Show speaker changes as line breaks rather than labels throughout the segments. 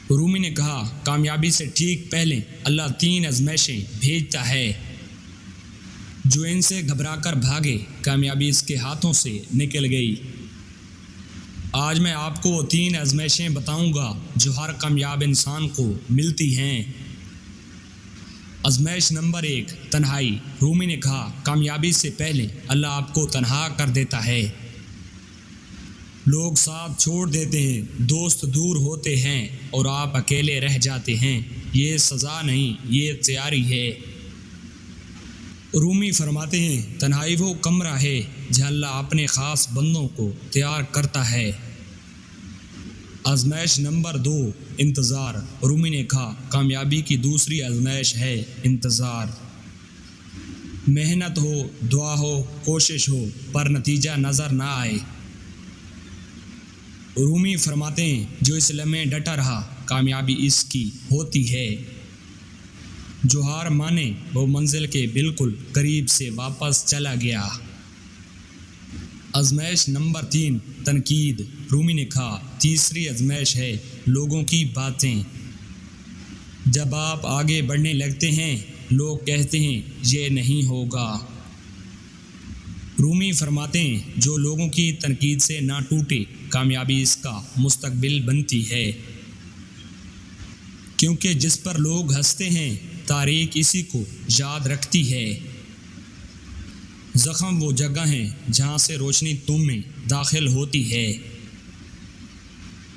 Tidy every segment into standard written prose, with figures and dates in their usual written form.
رومی نے کہا کامیابی سے ٹھیک پہلے اللہ 3 آزمائشیں بھیجتا ہے، جو ان سے گھبرا کر بھاگے کامیابی اس کے ہاتھوں سے نکل گئی۔ آج میں آپ کو وہ 3 آزمائشیں بتاؤں گا جو ہر کامیاب انسان کو ملتی ہیں۔ آزمائش نمبر 1، تنہائی۔ رومی نے کہا کامیابی سے پہلے اللہ آپ کو تنہا کر دیتا ہے۔ لوگ ساتھ چھوڑ دیتے ہیں، دوست دور ہوتے ہیں اور آپ اکیلے رہ جاتے ہیں۔ یہ سزا نہیں، یہ تیاری ہے۔ رومی فرماتے ہیں تنہائی وہ کمرہ ہے جہاں اللہ اپنے خاص بندوں کو تیار کرتا ہے۔ آزمائش نمبر 2، انتظار۔ رومی نے کہا کامیابی کی دوسری آزمائش ہے انتظار۔ محنت ہو، دعا ہو، کوشش ہو، پر نتیجہ نظر نہ آئے۔ رومی فرماتے ہیں جو اس لمحے ڈٹا رہا کامیابی اس کی ہوتی ہے۔ جو ہار مانے وہ منزل کے بالکل قریب سے واپس چلا گیا۔ آزمائش نمبر 3، تنقید۔ رومی نے کہا تیسری آزمائش ہے لوگوں کی باتیں۔ جب آپ آگے بڑھنے لگتے ہیں لوگ کہتے ہیں یہ نہیں ہوگا۔ رومی فرماتے ہیں جو لوگوں کی تنقید سے نہ ٹوٹے کامیابی اس کا مستقبل بنتی ہے، کیونکہ جس پر لوگ ہنستے ہیں تاریخ اسی کو یاد رکھتی ہے۔ زخم وہ جگہ ہیں جہاں سے روشنی تم میں داخل ہوتی ہے۔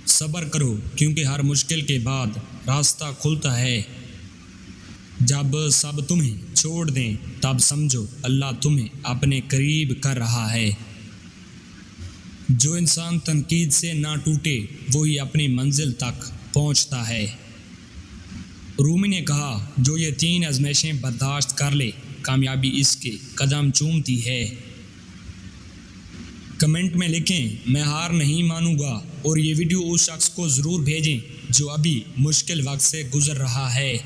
صبر کرو کیونکہ ہر مشکل کے بعد راستہ کھلتا ہے۔ جب سب تمہیں چھوڑ دیں تب سمجھو اللہ تمہیں اپنے قریب کر رہا ہے۔ جو انسان تنقید سے نہ ٹوٹے وہی اپنی منزل تک پہنچتا ہے۔ رومی نے کہا جو یہ 3 آزمائشیں برداشت کر لے کامیابی اس کے قدم چومتی ہے۔ کمنٹ میں لکھیں میں ہار نہیں مانوں گا، اور یہ ویڈیو اس شخص کو ضرور بھیجیں جو ابھی مشکل وقت سے گزر رہا ہے۔